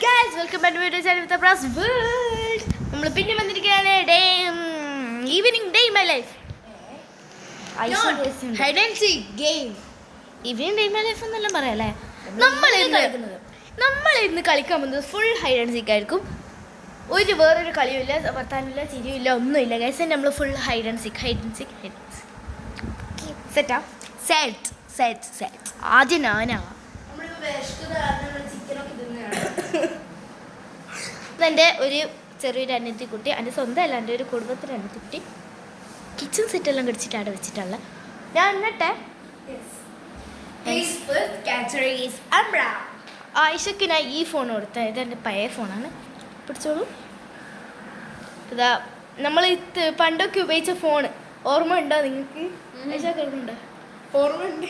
Guys welcome back to video channel with Pras world. നമ്മൾ പിന്നെ വന്നിരിക്കുകയാണ് evening day my life hide and seek game. Evening day my life എന്നെല്ലാം പറയാല്ലേ. നമ്മൾ ഇന്ന് കളിക്കാൻ പോകുന്നത് ഫുൾ ഹൈഡ് ആൻഡ് സീക്ക് ആയിരിക്കും. വേറൊരു കളിയുമില്ല, വർത്താനമില്ല, ചിരിയുമില്ല, ഒന്നുമില്ല ഗൈസ്. നമ്മൾ ഫുൾ ഹൈഡ് ആൻഡ് സീക്ക് സെറ്റാ. സെറ്റ് ആദ്യം ഞാനാവാം. ഇതെൻ്റെ ഒരു ചെറിയൊരു അനിയത്തിക്കുട്ടി, എൻ്റെ സ്വന്തമല്ല, എൻ്റെ ഒരു കുടുംബത്തിൻ്റെ അനിയത്തിക്കുട്ടി. കിച്ചൺ സെറ്റെല്ലാം കടിച്ചിട്ട് അവിടെ വെച്ചിട്ടുള്ള ഞാൻ എന്നിട്ടെ ആയിഷക്ക് ഞാൻ ഈ ഫോൺ കൊടുത്ത. ഇതെൻ്റെ പഴയ ഫോണാണ്, പിടിച്ചോളൂ. ഇതാ നമ്മൾ പണ്ടൊക്കെ ഉപയോഗിച്ച ഫോൺ ഓർമ്മ ഉണ്ടോ നിങ്ങൾക്ക്? ആയിഷക്ക് ഓർമ്മയുണ്ടോ? ഓർമ്മയുണ്ട്.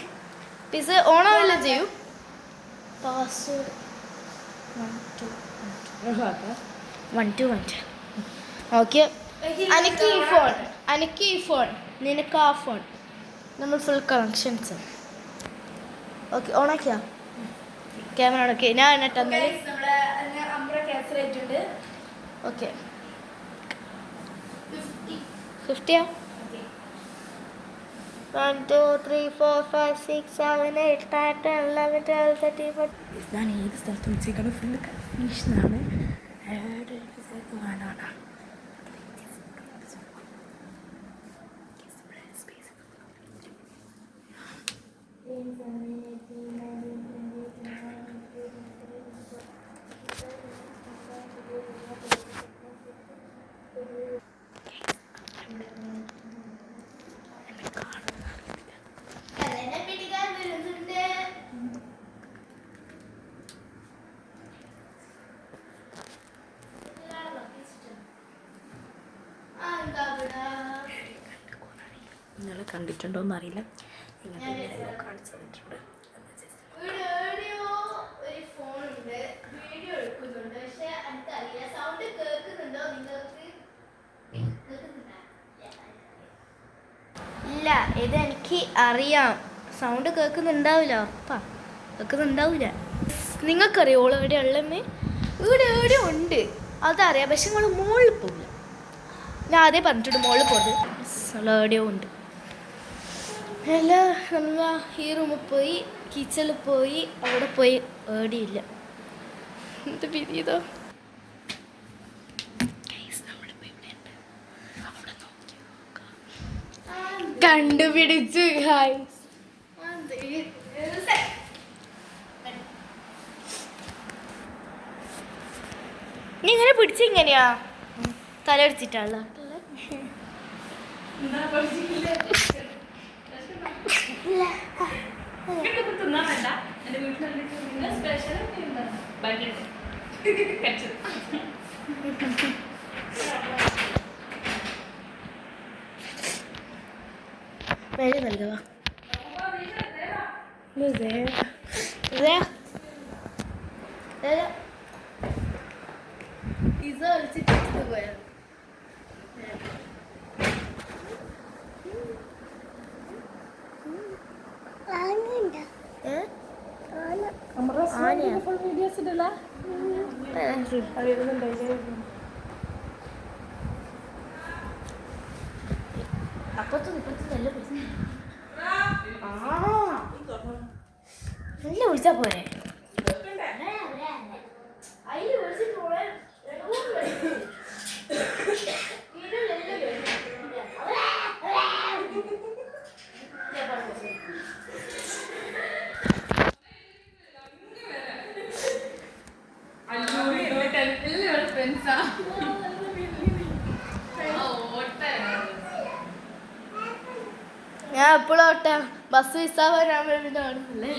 പിസ് ഓണാവില്ല ചെയ്യൂ. പാസ്വേഡ് 121. ഓക്കെ, എനിക്ക് ഈ ഫോൺ നിനക്ക് ആ ഫോൺ, നമ്മൾ ഫുൾ കണക്ഷൻസ്. ഓക്കെ, ഓണാക്കിയാ ക്യാമറ ഓണാക്കി. ഞാൻ എന്നിട്ട് ഓക്കെ 50. 1 2 3 4 5 6 7 8 9 10 11 12 13 14. ഞാൻ ഏത് സ്ഥലത്ത് വെച്ചേക്കാണ് ഫുള്ള് കൺഫ്യൂഷനാണ്. നിങ്ങളെ കണ്ടിട്ടുണ്ടോന്ന് അറിയില്ല, കാണിച്ചു തന്നിട്ടുണ്ട്. ഇല്ല, ഇതെനിക്ക് അറിയാം. സൗണ്ട് കേൾക്കുന്നുണ്ടാവില്ല, അപ്പാ കേൾക്കുന്നുണ്ടാവില്ല. നിങ്ങൾക്കറിയോ ഓൾ എവിടെ ഉള്ളമ്മേ? ഇവിടെ ഉണ്ട്, അതറിയാം. പക്ഷെ നിങ്ങൾ മുകളിൽ പോകില്ല. ഞാൻ ആദ്യം പറഞ്ഞിട്ടുണ്ട് മുകളിൽ പോകുന്നത് എവിടെയോ ഉണ്ട്. അല്ല, നമ്മൾ ഈ റൂമിൽ പോയി, കിച്ചണിൽ പോയി, അവിടെ പോയി, എവിടെയില്ല. എന്ത് പിരിയതോ കണ്ടുപിടിച്ചു. നീ ഇങ്ങനെ പിടിച്ചിങ്ങനെയാ തലടിച്ചിട്ടുള്ള വേറെ നൽകുക. പോയാ അപ്പുറത്ത് നല്ല വിളിച്ചാ പോരെ. ഞാൻ എപ്പോഴും ഓട്ടെ ബസ് മിസ്സാവാൻ കാണുന്നില്ലേ.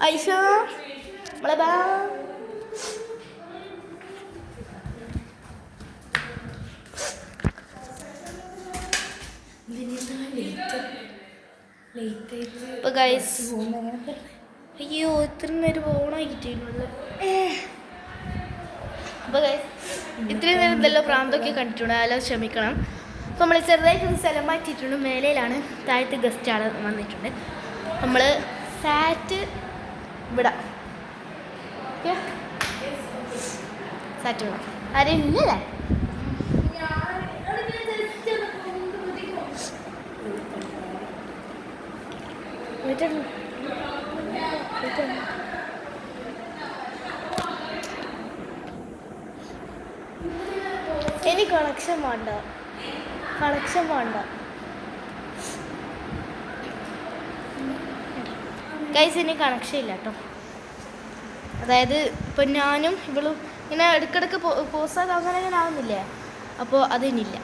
ഐഷ നമ്മളെ ബാ ഇപ്പൊ ഗൈസ്, അയ്യോ ഇത്ര നേരം ഓണാക്കിട്ടുള്ളത്. അപ്പോൾ ഗൈസ്, ഇത്രയും നേരം എന്തെല്ലാം പ്രാന്തൊക്കെ കണ്ടിട്ടുണ്ട്, അതെല്ലാം ക്ഷമിക്കണം. നമ്മൾ ചെറുതായിട്ടൊന്ന് സ്ഥലം മാറ്റിയിട്ടുണ്ട്. മേലയിലാണ്, താഴത്ത് ഗസ്റ്റ് ആൾ വന്നിട്ടുണ്ട്. നമ്മൾ സാറ്റ് ഇവിടെ ഓക്കെ, സാറ്റ് ഇവിടെ ആരെയും ഇല്ലല്ലേ? ഇനി കണക്ഷൻ വേണ്ട, കണക്ഷൻ വേണ്ട ഗൈസ്, ഇനി കണക്ഷൻ ഇല്ല കേട്ടോ. അതായത് ഇപ്പം ഞാനും ഇവളും ഇങ്ങനെ ഇടയ്ക്കിടയ്ക്ക് പോസാൽ അങ്ങനെ ആവുന്നില്ലേ, അപ്പോൾ അതിനില്ല.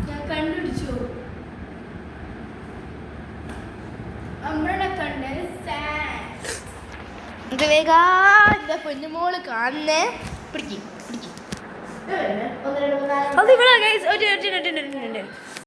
ഞാൻ കണ്ടുപിടിച്ചു, പൊന്നുമോള് കാണുന്നേ. പിടിക്കും അത് ഇവിടെ